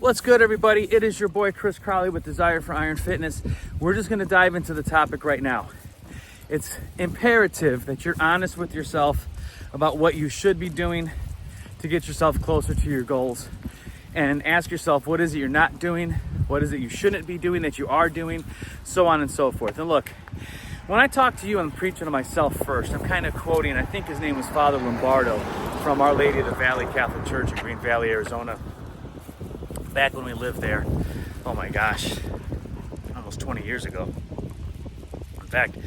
What's good, everybody? It is your boy Chris Crowley with Desire for Iron Fitness. We're just going to dive into the topic right now. It's imperative that you're honest with yourself about what you should be doing to get yourself closer to your goals, and ask yourself, what is it you're not doing? What is it you shouldn't be doing that you are doing? So on and so forth. And look, when I talk to you, I'm preaching to myself first. I'm kind of quoting, I think his name was Father Lombardo from Our Lady of the Valley Catholic Church in Green Valley, Arizona. Back when we lived there, oh my gosh, almost 20 years ago. In fact, it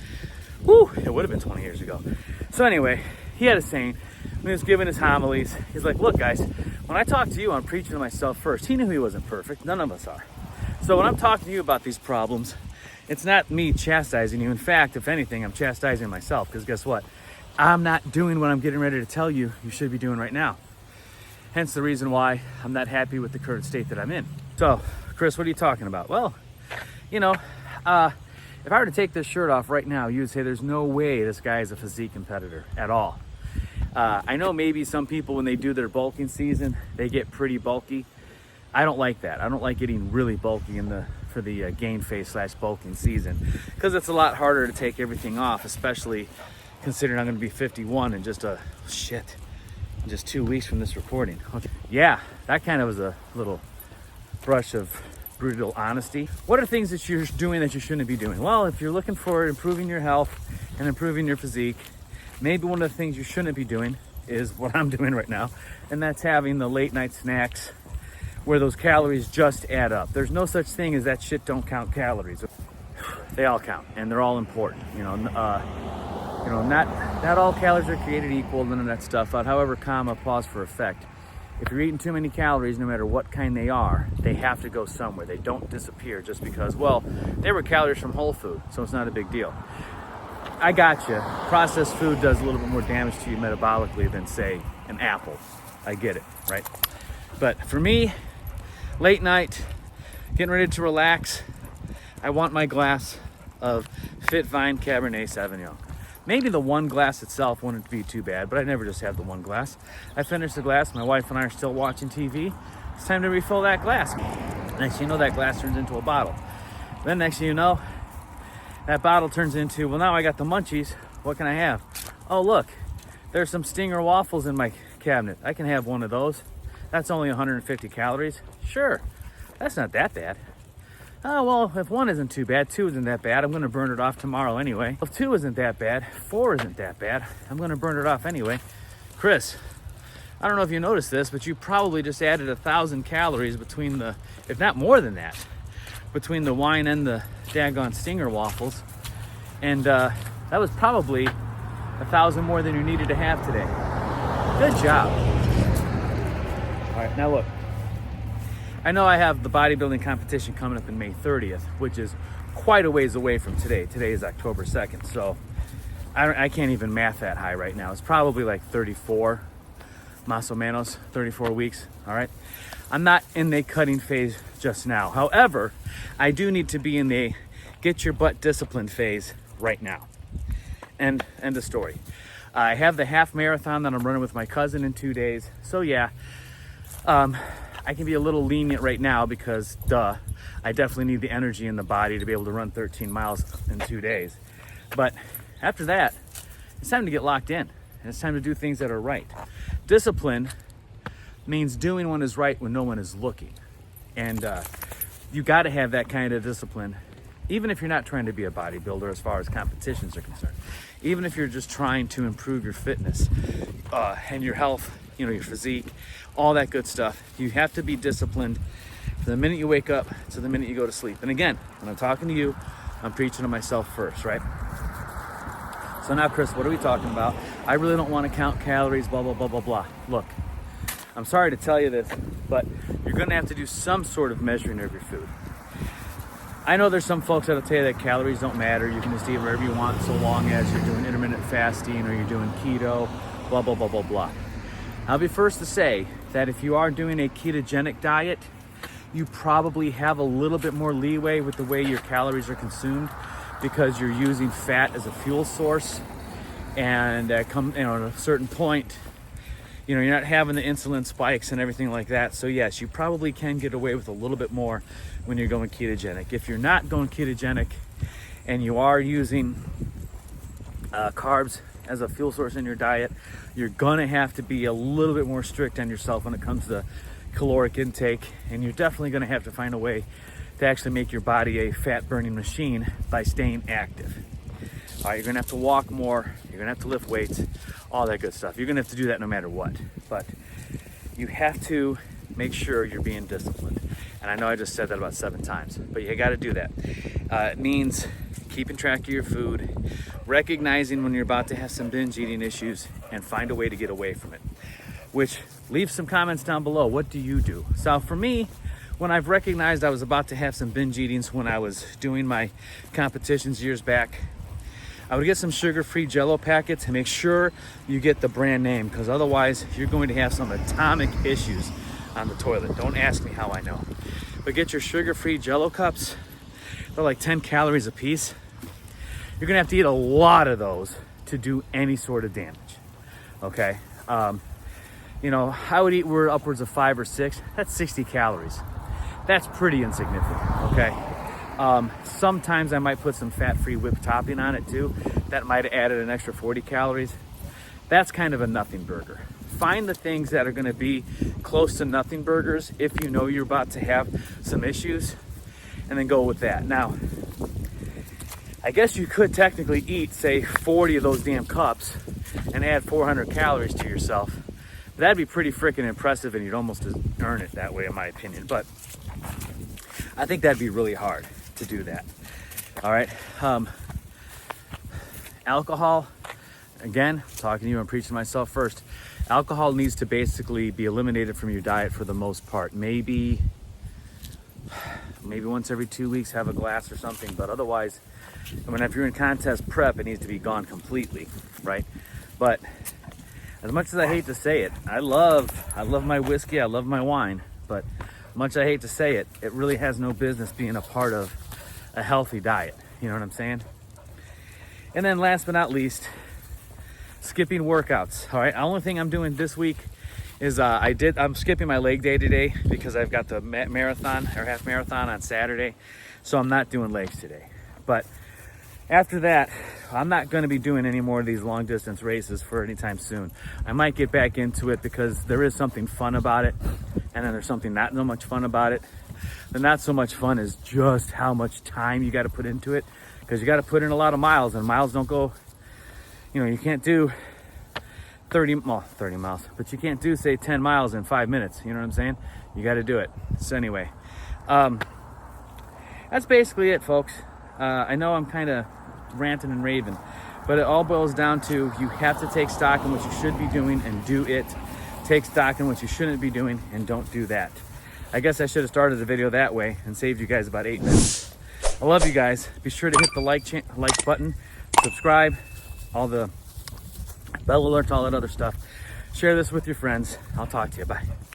would have been 20 years ago. So anyway, he had a saying when he was giving his homilies. He's like, look guys, when I talk to you, I'm preaching to myself first. He knew he wasn't perfect. None of us are. So when I'm talking to you about these problems, it's not me chastising you. In fact, if anything, I'm chastising myself, because guess what? I'm not doing what I'm getting ready to tell you should be doing right now. Hence the reason why I'm not happy with the current state that I'm in. So, Chris, what are you talking about? Well, if I were to take this shirt off right now, you would say there's no way this guy is a physique competitor at all. I know maybe some people, when they do their bulking season, they get pretty bulky. I don't like that. I don't like getting really bulky for the gain phase / bulking season, because it's a lot harder to take everything off, especially considering I'm going to be 51 in just 2 weeks from this recording. Okay. Yeah, that kind of was a little brush of brutal honesty. What are things that you're doing that you shouldn't be doing? Well, if you're looking for improving your health and improving your physique, maybe one of the things you shouldn't be doing is what I'm doing right now, and that's having the late night snacks where those calories just add up. There's no such thing as that shit don't count calories. They all count, and they're all important. Not all calories are created equal, none of that stuff. However, pause for effect. If you're eating too many calories, no matter what kind they are, they have to go somewhere. They don't disappear just because, well, they were calories from whole food, so it's not a big deal. I got you. Processed food does a little bit more damage to you metabolically than, say, an apple. I get it, right? But for me, late night, getting ready to relax, I want my glass of Fit Vine Cabernet Sauvignon. Maybe the one glass itself wouldn't be too bad, but I never just have the one glass. I finish the glass, my wife and I are still watching TV. It's time to refill that glass. Next thing you know, that glass turns into a bottle. Then next thing you know, that bottle turns into, well, now I got the munchies. What can I have? Oh, look, there's some Stinger waffles in my cabinet. I can have one of those. That's only 150 calories. Sure, that's not that bad. Oh, well, if one isn't too bad, two isn't that bad. I'm going to burn it off tomorrow anyway. If two isn't that bad, four isn't that bad. I'm going to burn it off anyway. Chris, I don't know if you noticed this, but you probably just added 1,000 calories between the, if not more than that, between the wine and the daggone Stinger waffles. And that was probably 1,000 more than you needed to have today. Good job. All right, now look. I know I have the bodybuilding competition coming up in May 30th, which is quite a ways away from today. Today is October 2nd, so I can't even math that high right now. It's probably like 34, más o menos, 34 weeks, all right? I'm not in the cutting phase just now. However, I do need to be in the get your butt disciplined phase right now. End of story. I have the half marathon that I'm running with my cousin in 2 days, so yeah. I can be a little lenient right now because, I definitely need the energy in the body to be able to run 13 miles in 2 days. But after that, it's time to get locked in. And it's time to do things that are right. Discipline means doing what is right when no one is looking. And you got to have that kind of discipline, even if you're not trying to be a bodybuilder as far as competitions are concerned. Even if you're just trying to improve your fitness and your health, your physique, all that good stuff. You have to be disciplined from the minute you wake up to the minute you go to sleep. And again, when I'm talking to you, I'm preaching to myself first, right? So now, Chris, what are we talking about? I really don't want to count calories, blah, blah, blah, blah, blah. Look, I'm sorry to tell you this, but you're going to have to do some sort of measuring of your food. I know there's some folks that'll tell you that calories don't matter. You can just eat whatever you want so long as you're doing intermittent fasting or you're doing keto, blah, blah, blah, blah, blah. I'll be first to say that if you are doing a ketogenic diet, you probably have a little bit more leeway with the way your calories are consumed because you're using fat as a fuel source. And at a certain point, You know, you're not having the insulin spikes and everything like that. So yes, you probably can get away with a little bit more when you're going ketogenic. If you're not going ketogenic and you are using carbs as a fuel source in your diet, you're gonna have to be a little bit more strict on yourself when it comes to caloric intake, and you're definitely gonna have to find a way to actually make your body a fat burning machine by staying active. All right, you're gonna have to walk more, you're gonna have to lift weights, all that good stuff. You're gonna have to do that no matter what, but you have to make sure you're being disciplined. And I know I just said that about 7 times, but you gotta do that. It means keeping track of your food, recognizing when you're about to have some binge eating issues, and find a way to get away from it. Which, leave some comments down below. What do you do? So for me, when I've recognized I was about to have some binge eatings when I was doing my competitions years back, I would get some sugar-free Jell-O packets and make sure you get the brand name, because otherwise you're going to have some atomic issues on the toilet. Don't ask me how I know. But get your sugar-free Jell-O cups. They're like 10 calories a piece. You're gonna have to eat a lot of those to do any sort of damage, okay? You know, I would eat upwards of 5 or 6. That's 60 calories. That's pretty insignificant, okay? Sometimes I might put some fat-free whipped topping on it too. That might have added an extra 40 calories. That's kind of a nothing burger. Find the things that are gonna be close to nothing burgers if you know you're about to have some issues, and then go with that. Now, I guess you could technically eat, say, 40 of those damn cups and add 400 calories to yourself. That'd be pretty freaking impressive, and you'd almost earn it that way, in my opinion. But I think that'd be really hard to do that. All right. Alcohol, again, talking to you, I'm preaching to myself first. Alcohol needs to basically be eliminated from your diet for the most part. Maybe once every 2 weeks, have a glass or something, but otherwise, I mean, if you're in contest prep, it needs to be gone completely, right? But as much as I hate to say it, I love my whiskey, I love my wine, but much I hate to say it, it really has no business being a part of a healthy diet. You know what I'm saying? And then last but not least, skipping workouts. All right, the only thing I'm doing this week is I'm skipping my leg day today because I've got the marathon or half marathon on Saturday, so I'm not doing legs today. But after that, I'm not going to be doing any more of these long distance races for any time soon. I might get back into it because there is something fun about it, and then there's something not so much fun about it. The not so much fun is just how much time you got to put into it, because you got to put in a lot of miles, and miles don't go, you know, you can't do 30 miles, but you can't do, say, 10 miles in 5 minutes. You know what I'm saying? You got to do it. So anyway, that's basically it, folks. I know I'm kind of ranting and raving, but it all boils down to you have to take stock in what you should be doing and do it. Take stock in what you shouldn't be doing and don't do that. I guess I should have started the video that way and saved you guys about 8 minutes. I love you guys. Be sure to hit the like button, subscribe, all the bell alerts, all that other stuff. Share this with your friends. I'll talk to you. Bye.